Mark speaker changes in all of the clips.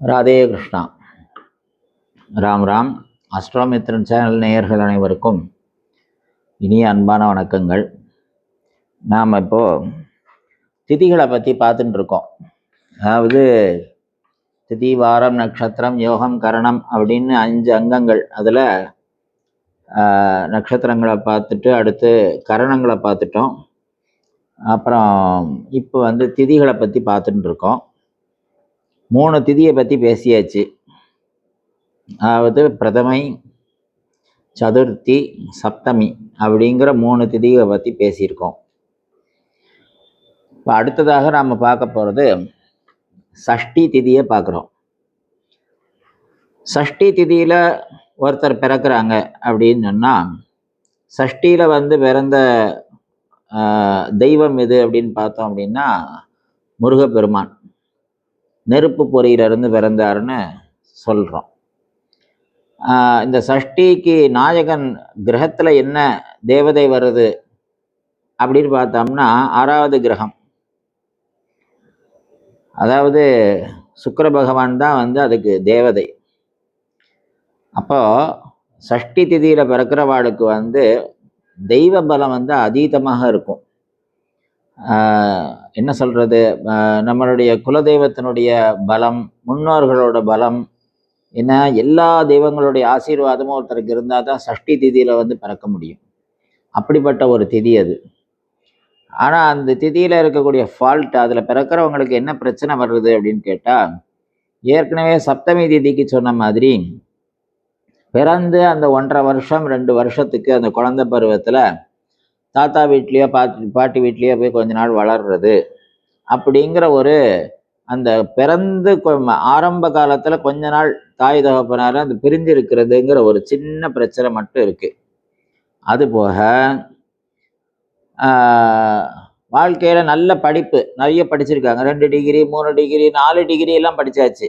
Speaker 1: Radhe Krishna. Ram Ram. அஸ்ட்ரோமித்ரன் channel நேயர்கள் அனைவருக்கும் இனிய அன்பான வணக்கங்கள். நாம் இப்போது திதிகளை பற்றி பார்த்துட்டு இருக்கோம். அதாவது திதி, வாரம், நட்சத்திரம், யோகம், கரணம் அப்படின்னு 5 அங்கங்கள். அதில் நட்சத்திரங்களை பார்த்துட்டு அடுத்து கரணங்களை பார்த்துட்டோம். அப்புறம் இப்போ திதிகளை பற்றி பார்த்துட்டு இருக்கோம். 3 திதியை பற்றி பேசியாச்சு. அதாவது பிரதமை, சதுர்த்தி, சப்தமி அப்படிங்கிற 3 திதியை பற்றி பேசியிருக்கோம். இப்போ அடுத்ததாக நாம் பார்க்க போகிறது சஷ்டி திதியை பார்க்குறோம். சஷ்டி திதியில் ஒருத்தர் பிறக்கிறாங்க அப்படின்னு சொன்னால், சஷ்டியில் பிறந்த தெய்வம் எது அப்படின்னு பார்த்தோம் அப்படின்னா முருகப்பெருமான். நெருப்பு பொறியிலிருந்து பிறந்தாருன்னு சொல்கிறோம். இந்த சஷ்டிக்கு நாயகன் கிரகத்தில் என்ன தேவதை வருது அப்படின்னு பார்த்தோம்னா 6வது கிரகம், அதாவது சுக்கிர பகவான் தான் அதுக்கு தேவதை. அப்போது சஷ்டி திதியில் பிறக்கிறவாளுக்கு தெய்வ பலம் அதீதமாக இருக்கும். என்ன சொல்கிறது, நம்மளுடைய குலதெய்வத்தினுடைய பலம், முன்னோர்களோட பலம், என்ன எல்லா தெய்வங்களுடைய ஆசீர்வாதமும் ஒருத்தருக்கு இருந்தால் தான் சஷ்டி திதியில் பிறக்க முடியும். அப்படிப்பட்ட ஒரு திதி அது. ஆனால் அந்த திதியில் இருக்கக்கூடிய ஃபால்ட், அதில் பிறக்கிறவங்களுக்கு என்ன பிரச்சனை வருது அப்படின்னு கேட்டால், ஏற்கனவே சப்தமி திதிக்கு சொன்ன மாதிரி பிறந்து அந்த 1.5 வருஷம் 2 வருஷத்துக்கு அந்த குழந்தை பருவத்தில் தாத்தா வீட்லேயோ பாட்டி வீட்லேயோ போய் கொஞ்ச நாள் வளர்றது அப்படிங்கிற ஒரு அந்த பிறந்து ஆரம்ப காலத்தில் கொஞ்ச நாள் தாய் தகப்பனார் அந்த பிரிஞ்சு இருக்கிறதுங்கிற ஒரு சின்ன பிரச்சனை மட்டும் இருக்குது. அதுபோக வாழ்க்கையில் நல்ல படிப்பு நிறைய படிச்சிருக்காங்க. 2 டிகிரி 3 டிகிரி 4 டிகிரி எல்லாம் படித்தாச்சு.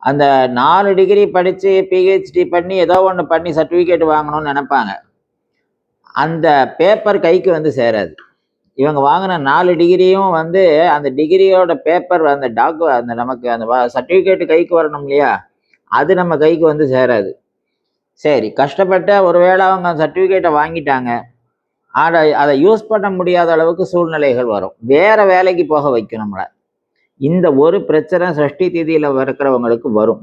Speaker 1: அந்த 4 டிகிரி படித்து பிஹெச்டி பண்ணி ஏதோ ஒன்று பண்ணி சர்டிஃபிகேட் வாங்கணும்னு நினைப்பாங்க. அந்த பேப்பர் கைக்கு சேராது. இவங்க வாங்கின 4 டிகிரியும் அந்த டிகிரியோட பேப்பர் அந்த நமக்கு அந்த சர்டிஃபிகேட் கைக்கு வரணும் இல்லையா, அது நம்ம கைக்கு சேராது. சரி, கஷ்டப்பட்ட ஒருவேளை அவங்க சர்டிஃபிகேட்டை வாங்கிட்டாங்க, அதை யூஸ் பண்ண முடியாத அளவுக்கு சூழ்நிலைகள் வரும். வேற வேலைக்கு போக வைக்கும் நம்மளை. இந்த ஒரு பிரச்சனை சஷ்டி திதியில் இருக்கிறவங்களுக்கு வரும்.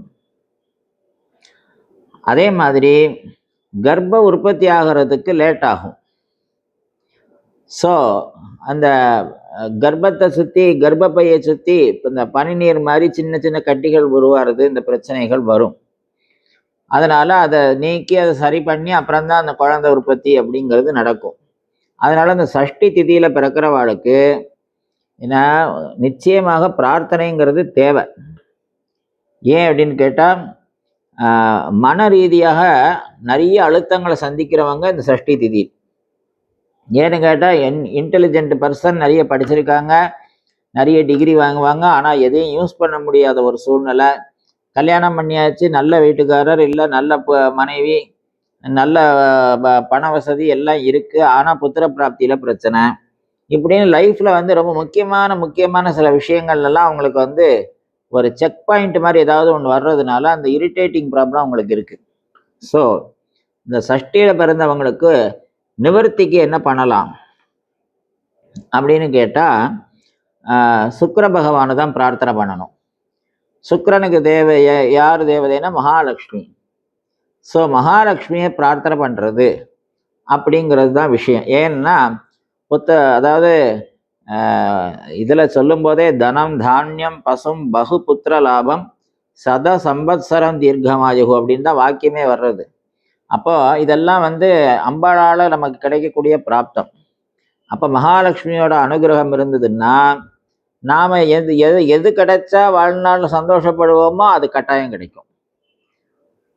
Speaker 1: அதே மாதிரி கர்ப்ப உற்பத்தி ஆகிறதுக்கு லேட் ஆகும். ஸோ அந்த கர்ப்பத்தை சுற்றி, கர்ப்பப்பையை சுற்றி இந்த பனிநீர் மாதிரி சின்ன சின்ன கட்டிகள் உருவாகிறது, இந்த பிரச்சனைகள் வரும். அதனால் அதை நீக்கி அதை சரி பண்ணி அப்புறம்தான் அந்த குழந்தை உற்பத்தி அப்படிங்கிறது நடக்கும். அதனால் அந்த சஷ்டி திதியில் பிறக்கிறவாளுக்கு ஏன்னா நிச்சயமாக பிரார்த்தனைங்கிறது தேவை. ஏன் அப்படின்னு கேட்டால், மன ரீதியாக நிறைய அழுத்தங்களை சந்திக்கிறவங்க இந்த சஷ்டி திதி. ஏன்னு கேட்டால் இன்டெலிஜென்ட் பர்சன் நிறைய படிச்சிருக்காங்க, நிறைய டிகிரி வாங்குவாங்க, ஆனால் எதையும் யூஸ் பண்ண முடியாத ஒரு சூழ்நிலை. கல்யாணம் பண்ணியாச்சு, நல்ல வீட்டுக்காரர் இல்லை, நல்ல மனைவி, நல்ல பண வசதி எல்லாம் இருக்குது, ஆனால் புத்திர பிராப்தியில் பிரச்சனை. இப்படின்னு லைஃப்பில் ரொம்ப முக்கியமான சில விஷயங்கள்லாம் அவங்களுக்கு ஒரு செக் பாயிண்ட் மாதிரி ஏதாவது ஒன்று வர்றதுனால அந்த இரிட்டேட்டிங் ப்ராப்ளம் அவங்களுக்கு இருக்குது. ஸோ இந்த சஷ்டியில் பிறந்தவங்களுக்கு நிவர்த்திக்கு என்ன பண்ணலாம் அப்படின்னு கேட்டால், சுக்கிர பகவானை தான் பிரார்த்தனை பண்ணணும். சுக்கிரனுக்கு யார் தேவதைன்னா மகாலட்சுமி. ஸோ மகாலட்சுமியை பிரார்த்தனை பண்ணுறது அப்படிங்கிறது தான் விஷயம். ஏன்னா அதாவது இதில் சொல்லும்போதே தனம் தானியம் பசும் பகு புத்திர லாபம் சத சம்பத்சரம் தீர்க்கமாயு அப்படின்னு தான் வாக்கியமே வர்றது. அப்போ இதெல்லாம் அம்பாளால் நமக்கு கிடைக்கக்கூடிய பிராப்தம். அப்போ மகாலட்சுமியோட அனுகிரகம் இருந்ததுன்னா நாம் எது கிடைச்சா வாழ்நாள் சந்தோஷப்படுவோமோ அது கட்டாயம் கிடைக்கும்.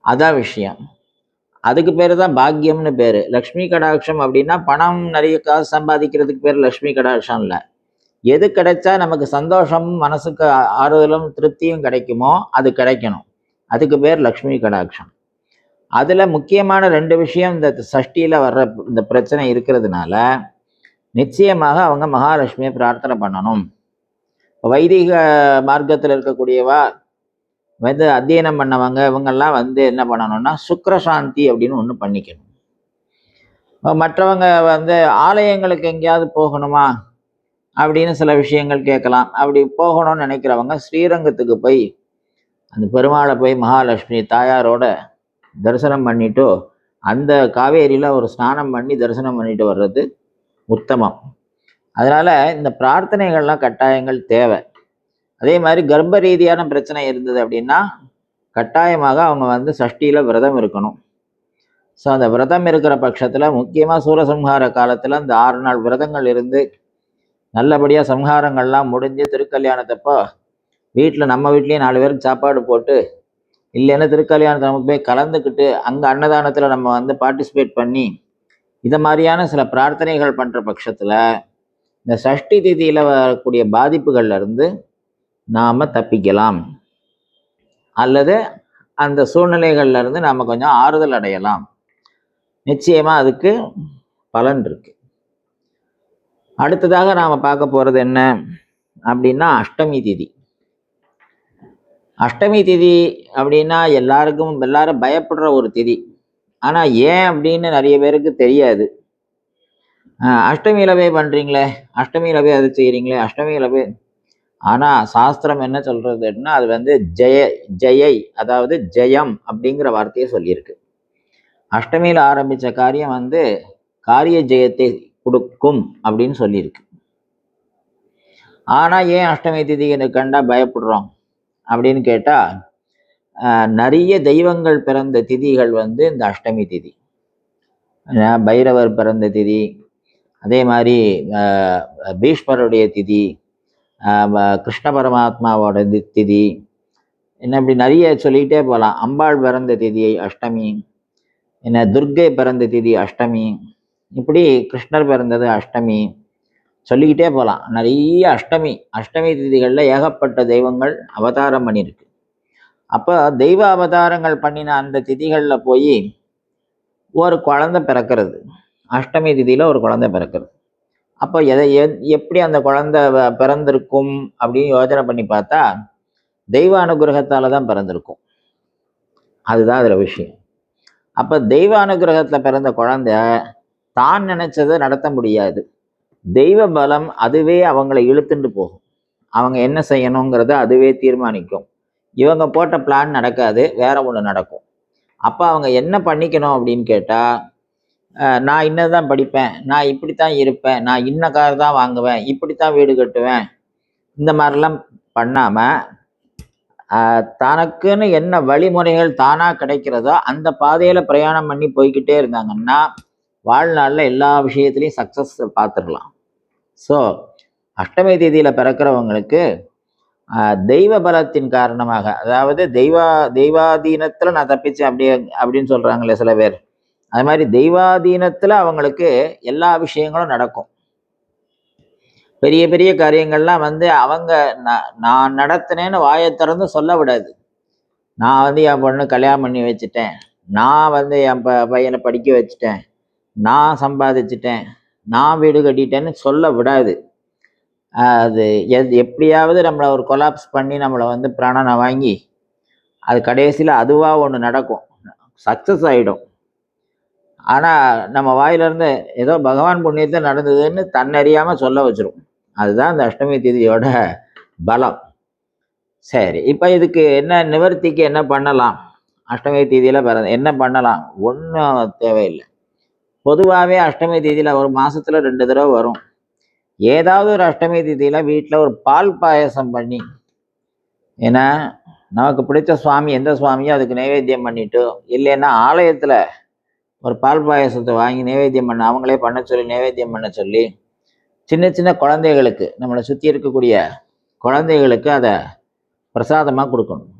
Speaker 1: அதான் விஷயம். அதுக்கு பேர் தான் பாக்கியம்னு பேர். லக்ஷ்மி கடாட்சம் அப்படின்னா பணம் நிறைய காசு சம்பாதிக்கிறதுக்கு பேர் லக்ஷ்மி கடாட்சம் இல்லை. எது கிடைச்சா நமக்கு சந்தோஷம், மனசுக்கு ஆறுதலும் திருப்தியும் கிடைக்குமோ அது கிடைக்கணும். அதுக்கு பேர் லக்ஷ்மி கடாட்சம். அதில் முக்கியமான 2 விஷயம் இந்த சஷ்டியில் வர்ற இந்த பிரச்சனை இருக்கிறதுனால நிச்சயமாக அவங்க மகாலட்சுமியை பிரார்த்தனை பண்ணணும். வைதிக மார்க்கத்தில் இருக்கக்கூடியவா வந்து அத்தியனம் பண்ணவங்க இவங்கெல்லாம் வந்து என்ன பண்ணணும்னா சுக்கிரசாந்தி அப்படின்னு ஒன்று பண்ணிக்கணும். மற்றவங்க வந்து ஆலயங்களுக்கு எங்கேயாவது போகணுமா அப்படின்னு சில விஷயங்கள் கேட்கலாம். அப்படி போகணும்னு நினைக்கிறவங்க ஸ்ரீரங்கத்துக்கு போய் அந்த பெருமாளை போய் மகாலட்சுமி தாயாரோட தரிசனம் பண்ணிட்டு அந்த காவேரியில் ஒரு ஸ்நானம் பண்ணி தரிசனம் பண்ணிட்டு வர்றது உத்தமம். அதனால் இந்த பிரார்த்தனைகள்லாம் கட்டாயங்கள் தேவை. அதே மாதிரி கர்ப்ப ரீதியான பிரச்சனை இருந்தது அப்படின்னா கட்டாயமாக அவங்க வந்து சஷ்டியில் விரதம் இருக்கணும். ஸோ அந்த விரதம் இருக்கிற பட்சத்தில் முக்கியமாக சூரசம்ஹார காலத்தில் அந்த 6 நாள் விரதங்கள் இருந்து நல்லபடியாக சம்ஹாரங்கள்லாம் முடிஞ்சு திருக்கல்யாணத்தப்போ வீட்டில் நம்ம வீட்லேயும் 4 பேருக்கு சாப்பாடு போட்டு இல்லைன்னா திருக்கல்யாணத்தை நம்ம போய் கலந்துக்கிட்டு அங்கே அன்னதானத்தில் நம்ம வந்து பார்ட்டிசிபேட் பண்ணி இதை மாதிரியான சில பிரார்த்தனைகள் பண்ணுற பட்சத்தில் இந்த சஷ்டி திதியில் வரக்கூடிய பாதிப்புகள்லேருந்து நாம் தப்பிக்கலாம், அல்லது அந்த சூழ்நிலைகள்லேருந்து நாம் கொஞ்சம் ஆறுதல் அடையலாம். நிச்சயமாக அதுக்கு பலன் இருக்கு. அடுத்ததாக நாம் பார்க்க போகிறது என்ன அப்படின்னா அஷ்டமி திதி. அஷ்டமி திதி அப்படின்னா எல்லாரும் பயப்படுற ஒரு திதி. ஆனால் ஏன் அப்படின்னு நிறைய பேருக்கு தெரியாது. அஷ்டமியில் போய் பண்ணுறீங்களே, அஷ்டமியில் போய் அது செய்கிறீங்களே, அஷ்டமியில் போய். ஆனால் சாஸ்திரம் என்ன சொல்கிறதுன்னா அது வந்து ஜெயை அதாவது ஜெயம் அப்படிங்கிற வார்த்தையை சொல்லியிருக்கு. அஷ்டமியில் ஆரம்பித்த காரியம் வந்து காரிய ஜெயத்தை கொடுக்கும் அப்படின்னு சொல்லியிருக்கு. ஆனால் ஏன் அஷ்டமி திதி கண்டா பயப்படுறோம் அப்படின்னு கேட்டால் நிறைய தெய்வங்கள் பிறந்த திதிகள் வந்து இந்த அஷ்டமி திதி. பைரவர் பிறந்த திதி, அதே மாதிரி பீஷ்மருடைய திதி, கிருஷ்ண பரமாத்மாவோட திதி, என்ன இப்படி நிறைய சொல்லிக்கிட்டே போகலாம். அம்பாள் பிறந்த திதி அஷ்டமி, என்ன துர்க்கை பிறந்த திதி அஷ்டமி, இப்படி கிருஷ்ணர் பிறந்தது அஷ்டமி, சொல்லிக்கிட்டே போகலாம். நிறைய அஷ்டமி திதிகளில் ஏகப்பட்ட தெய்வங்கள் அவதாரம் பண்ணியிருக்கு. அப்போ தெய்வ அவதாரங்கள் பண்ணின அந்த திதிகளில் போய் ஒரு குழந்தை பிறக்கிறது, அஷ்டமி திதியில் ஒரு குழந்தை பிறக்கிறது. அப்போ எப்படி அந்த குழந்தை பிறந்திருக்கும் அப்படின்னு யோசனை பண்ணி பார்த்தா தெய்வ அனுகிரகத்தால் தான் பிறந்திருக்கும். அதுதான் அதில் விஷயம். அப்போ தெய்வ அனுகிரகத்தில் பிறந்த குழந்தை தான் நினைச்சதை நடத்த முடியாது. தெய்வ பலம் அதுவே அவங்களை இழுத்துட்டு போகும். அவங்க என்ன செய்யணுங்கிறத அதுவே தீர்மானிக்கும். இவங்க போட்ட பிளான் நடக்காது, வேற ஒன்று நடக்கும். அப்போ அவங்க என்ன பண்ணிக்கணும் அப்படின்னு கேட்டால், நான் இன்னதான் படிப்பேன், நான் இப்படித்தான் இருப்பேன், நான் இன்ன கார் தான் வாங்குவேன், இப்படித்தான் வீடு கட்டுவேன், இந்த மாதிரிலாம் பண்ணாமல் தனக்குன்னு என்ன வழிமுறைகள் தானாக கிடைக்கிறதோ அந்த பாதையில் பிரயாணம் பண்ணி போய்கிட்டே இருந்தாங்கன்னா வாழ்நாளில் எல்லா விஷயத்துலையும் சக்ஸஸ் பார்த்துடலாம். ஸோ அஷ்டமி தேதியில் பிறக்கிறவங்களுக்கு தெய்வ பலத்தின் காரணமாக, அதாவது தெய்வாதீனத்தில் நான் தப்பிச்சேன் அப்படின்னு சொல்கிறாங்களே சில பேர், அது மாதிரி தெய்வாதீனத்தில் அவங்களுக்கு எல்லா விஷயங்களும் நடக்கும். பெரிய பெரிய காரியங்கள்லாம் வந்து அவங்க நான் நடத்தினேன்னு வாயை திறந்து சொல்ல விடாது. நான் வந்து என் பொண்ணு கல்யாணம் பண்ணி வச்சுட்டேன், நான் வந்து என் பையனை படிக்க வச்சுட்டேன், நான் சம்பாதிச்சிட்டேன், நான் வீடு கட்டிட்டேன்னு சொல்ல விடாது. அது எப்படியாவது நம்மளை ஒரு கொலாப்ஸ் பண்ணி நம்மளை வந்து பிராணனை வாங்கி அது கடைசியில் அதுவாக ஒன்று நடக்கும், சக்ஸஸ் ஆகிடும். ஆனால் நம்ம வாயிலிருந்து ஏதோ பகவான் புண்ணியத்தை நடந்ததுன்னு தன்னறியாமல் சொல்ல வச்சிரும். அதுதான் இந்த அஷ்டமி திதியோட பலம். சரி, இப்போ இதுக்கு என்ன நிவர்த்திக்கு என்ன பண்ணலாம்? அஷ்டமி தேதியில் என்ன பண்ணலாம்? ஒன்றும் தேவையில்லை. பொதுவாகவே அஷ்டமி தேதியில் ஒரு மாதத்தில் 2 தடவை வரும். ஏதாவது ஒரு அஷ்டமி தேதியில் வீட்டில் ஒரு பால் பாயசம் பண்ணி, ஏன்னா நமக்கு பிடிச்ச சுவாமி எந்த சுவாமியோ அதுக்கு நைவேத்தியம் பண்ணிட்டு, இல்லைன்னா ஆலயத்தில் ஒரு பால் பாயசத்தை வாங்கி நைவேத்தியம் பண்ண அவங்களே பண்ண சொல்லி நைவேத்தியம் பண்ண சொல்லி சின்ன சின்ன குழந்தைகளுக்கு, நம்மளை சுற்றி இருக்கக்கூடிய குழந்தைகளுக்கு அதை பிரசாதமாக கொடுக்கணும்.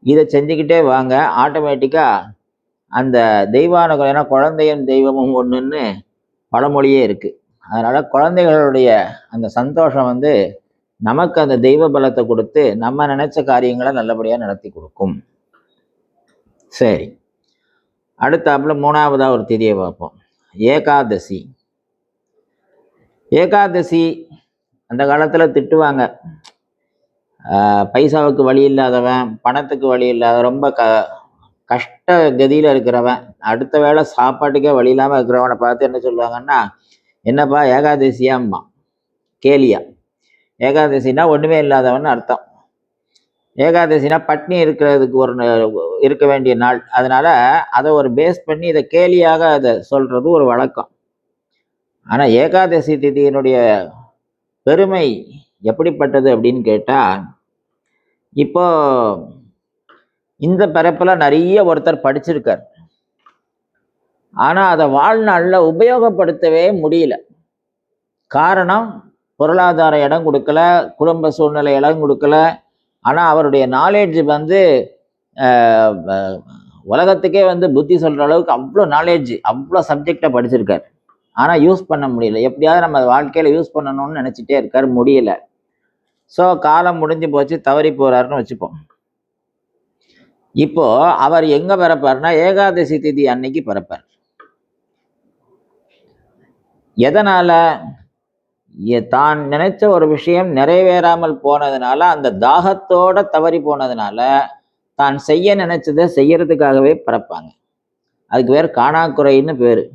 Speaker 1: இதை செஞ்சுக்கிட்டே வாங்க, ஆட்டோமேட்டிக்காக அந்த தெய்வானுகள், ஏன்னா குழந்தையும் தெய்வமும் ஒன்றுன்னு பழமொழியே இருக்குது. அதனால் குழந்தைகளுடைய அந்த சந்தோஷம் வந்து நமக்கு அந்த தெய்வ பலத்தை கொடுத்து நம்ம நினைச்ச காரியங்களை நல்லபடியாக நடத்தி கொடுக்கும். சரி, அடுத்தாப்புல 3ஆவதாக ஒரு திதியை பார்ப்போம், ஏகாதசி. ஏகாதசி அந்த காலத்தில் திட்டுவாங்க, பைசாவுக்கு வழி இல்லாதவன், பணத்துக்கு வழி இல்லாத, ரொம்ப கஷ்ட கதியில் இருக்கிறவன், அடுத்த வேளை சாப்பாட்டுக்கே வழி இல்லாமல் இருக்கிறவனை பார்த்து என்ன சொல்லுவாங்கன்னா, என்னப்பா ஏகாதசியாம்மா, கேலியா. ஏகாதசினா ஒன்றுமே இல்லாதவன் அர்த்தம். ஏகாதசினா பட்னி இருக்கிறதுக்கு இருக்க வேண்டிய நாள். அதனால அதை ஒரு பேஸ் பண்ணி இதை கேலியாக அதை சொல்றது ஒரு வழக்கம். ஆனால் ஏகாதசி திதியினுடைய பெருமை எப்படிப்பட்டது அப்படின்னு கேட்டால், இப்போ இந்த பிறப்பில் நிறைய ஒருத்தர் படிச்சிருக்கார், ஆனால் அதை வாழ்நாளில் உபயோகப்படுத்தவே முடியல. காரணம், பொருளாதார இடம் கொடுக்கல, குடும்ப சூழ்நிலை இடம் கொடுக்கல. ஆனால் அவருடைய நாலேஜ் வந்து உலகத்துக்கே வந்து புத்தி சொல்கிற அளவுக்கு அவ்வளோ நாலேஜ், அவ்வளோ சப்ஜெக்டை படிச்சிருக்கார். ஆனால் யூஸ் பண்ண முடியல. எப்படியாவது நம்ம வாழ்க்கையில் யூஸ் பண்ணணும்னு நினச்சிட்டே இருக்கார், முடியல. ஸோ காலம் முடிஞ்சு போச்சு, தவறி போகிறாருன்னு வச்சுப்போம். இப்போ அவர் எங்கே பிறப்பார்னா ஏகாதசி திதி அன்னைக்கு பிறப்பார். எதனால? தான் நினைச்ச ஒரு விஷயம் நிறைவேறாமல் போனதுனால, அந்த தாகத்தோட தவறி போனதுனால, தான் செய்ய நினைச்சதை செய்யறதுக்காகவே பிறப்பாங்க. அதுக்கு பேர் காணாக்குறைன்னு பேரு.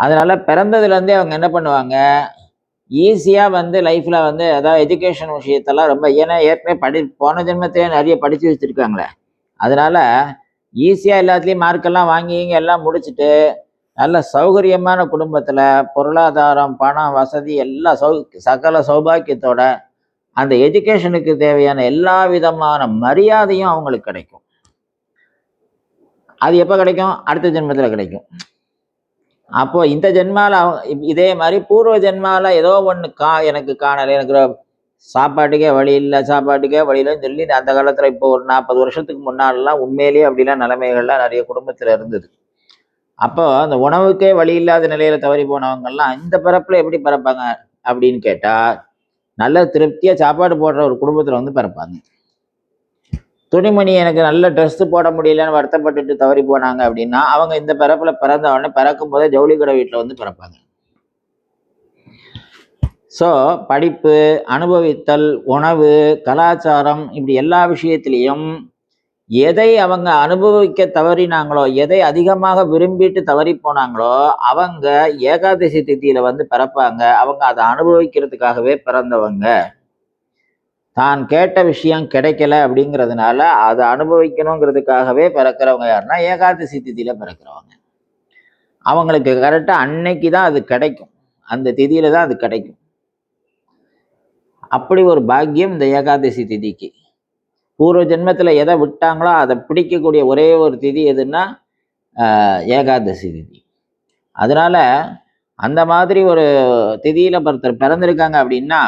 Speaker 1: அதனால பிறந்ததுலேருந்தே அவங்க என்ன பண்ணுவாங்க, ஈஸியாக வந்து லைஃப்பில் வந்து அதாவது எஜுகேஷன் விஷயத்தெல்லாம் ரொம்ப, ஏன்னா ஏற்கனவே போன ஜென்மத்திலே நிறைய படித்து வச்சுருக்காங்களே, அதனால ஈஸியாக எல்லாத்துலேயும் மார்க்கெல்லாம் வாங்கி எல்லாம் முடிச்சுட்டு நல்ல சௌகரியமான குடும்பத்தில் பொருளாதாரம், பணம், வசதி எல்லாம் சகல சௌபாக்கியத்தோட அந்த எஜுகேஷனுக்கு தேவையான எல்லா விதமான மரியாதையும் அவங்களுக்கு கிடைக்கும். அது எப்போ கிடைக்கும்? அடுத்த ஜென்மத்தில் கிடைக்கும். அப்போ இந்த ஜென்மால இதே மாதிரி பூர்வ ஜென்மால ஏதோ ஒன்று எனக்கு காணலை, எனக்கு சாப்பாட்டுக்கே வழி இல்லை, சாப்பாட்டுக்கே வழி இல்லைன்னு சொல்லி அந்த காலத்தில் இப்போ ஒரு 40 வருஷத்துக்கு முன்னாலெலாம் உண்மையிலேயே அப்படிலாம் நிலைமைகள்லாம் நிறைய குடும்பத்தில் இருந்தது. அப்போ அந்த உணவுக்கே வழி இல்லாத நிலையில தவறி போனவங்கெல்லாம் இந்த பிறப்புல எப்படி பிறப்பாங்க அப்படின்னு கேட்டா, நல்ல திருப்தியா சாப்பாடு போடுற ஒரு குடும்பத்துல வந்து பிறப்பாங்க. துணிமணி எனக்கு நல்ல ட்ரெஸ் போட முடியலன்னு வருத்தப்பட்டுட்டு தவறி போனாங்க அப்படின்னா, அவங்க இந்த பிறப்புல பிறந்த உடனே பிறக்கும் போதே ஜவுளி கடை வீட்டில் வந்து பிறப்பாங்க. ஸோ படிப்பு, அனுபவித்தல், உணவு, கலாச்சாரம், இப்படி எல்லா விஷயத்திலையும் எதை அவங்க அனுபவிக்க தவறினாங்களோ, எதை அதிகமாக விரும்பிட்டு தவறி போனாங்களோ, அவங்க ஏகாதசி திதியில வந்து பிறப்பாங்க. அவங்க அதை அனுபவிக்கிறதுக்காகவே பிறந்தவங்க. தான் கேட்ட விஷயம் கிடைக்கல அப்படிங்கிறதுனால அதை அனுபவிக்கணுங்கிறதுக்காகவே பிறக்கிறவங்க யாருன்னா ஏகாதசி திதியில பிறக்கிறவங்க. அவங்களுக்கு கரெக்டாக அன்னைக்கு தான் அது கிடைக்கும், அந்த திதியில தான் அது கிடைக்கும். அப்படி ஒரு பாக்கியம் இந்த ஏகாதசி திதிக்கு. பூர்வ ஜென்மத்தில் எதை விட்டாங்களோ அதை பிடிக்கக்கூடிய ஒரே ஒரு திதி எதுன்னா ஏகாதசி திதி. அதனால அந்த மாதிரி ஒரு திதியில ஒருத்தர் பிறந்திருக்காங்க அப்படின்னா,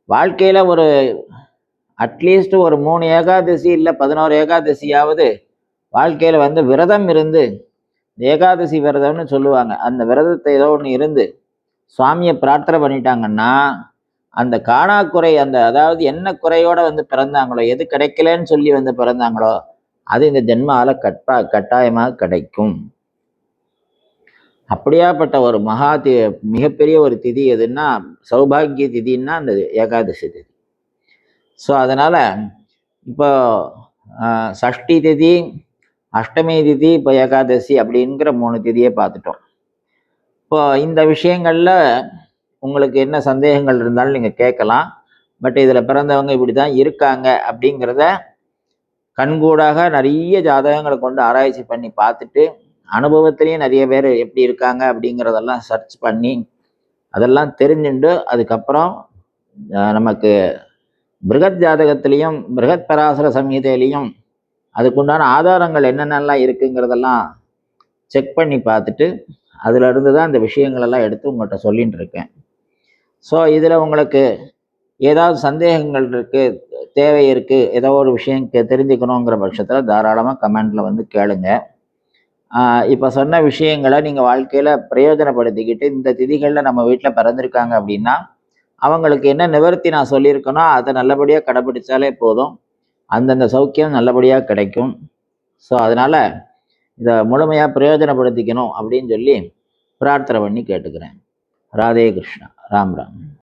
Speaker 1: வாழ்க்கையில ஒரு அட்லீஸ்ட் ஒரு 3 ஏகாதசி இல்லை 11 ஏகாதசியாவது வாழ்க்கையில வந்து விரதம் இருந்து, ஏகாதசி விரதம்னு சொல்லுவாங்க, அந்த விரதத்தை ஏதோ ஒன்று இருந்து சுவாமியை பிரார்த்தனை பண்ணிட்டாங்கன்னா, அந்த காணாக்குறை, அந்த அதாவது என்ன குறையோட வந்து பிறந்தாங்களோ, எது கிடைக்கலன்னு சொல்லி வந்து பிறந்தாங்களோ, அது இந்த ஜென்மால கட்டாயமாக கிடைக்கும். அப்படியாப்பட்ட ஒரு மிகப்பெரிய ஒரு திதி எதுன்னா சௌபாகிய திதின்னா அந்த ஏகாதசி திதி. ஸோ அதனால இப்போ சஷ்டி திதி, அஷ்டமி திதி, இப்போ ஏகாதசி அப்படிங்கிற 3 திதியை பார்த்துட்டோம். இப்போ இந்த விஷயங்கள்ல உங்களுக்கு என்ன சந்தேகங்கள் இருந்தாலும் நீங்கள் கேட்கலாம். பட் இதில் பிறந்தவங்க இப்படி தான் இருக்காங்க அப்படிங்கிறத கண்கூடாக நிறைய ஜாதகங்களை கொண்டு ஆராய்ச்சி பண்ணி பார்த்துட்டு, அனுபவத்திலையும் நிறைய பேர் எப்படி இருக்காங்க அப்படிங்கிறதெல்லாம் சர்ச் பண்ணி அதெல்லாம் தெரிஞ்சுண்டு, அதுக்கப்புறம் நமக்கு பிருகத் ஜாதகத்திலையும் பிருகத் பராசர சம்ஹிதையிலையும் அதுக்குண்டான ஆதாரங்கள் என்னென்னலாம் இருக்குங்கிறதெல்லாம் செக் பண்ணி பார்த்துட்டு அதில் இருந்து தான் இந்த விஷயங்களெல்லாம் எடுத்து உங்கள்கிட்ட சொல்லின்னு இருக்கேன். ஸோ இதில் உங்களுக்கு ஏதாவது சந்தேகங்கள் இருக்குது, தேவை இருக்குது, ஏதோ ஒரு விஷயம் தெரிஞ்சுக்கணுங்கிற பட்சத்தில் தாராளமாக கமெண்டில் வந்து கேளுங்க. இப்போ சொன்ன விஷயங்களை நீங்கள் வாழ்க்கையில் பிரயோஜனப்படுத்திக்கிட்டு இந்த திதிகளில் நம்ம வீட்டில் பிறந்திருக்காங்க அப்படின்னா அவங்களுக்கு என்ன நிவர்த்தி நான் சொல்லியிருக்கேனோ அதை நல்லபடியாக கடைப்பிடிச்சாலே போதும், அந்தந்த சௌக்கியம் நல்லபடியாக கிடைக்கும். ஸோ அதனால் இதை முழுமையாக பிரயோஜனப்படுத்திக்கணும் அப்படின்னு சொல்லி பிரார்த்தனை பண்ணி கேட்டுக்கிறேன். ராதே கிருஷ்ணா. ராம் ராம்.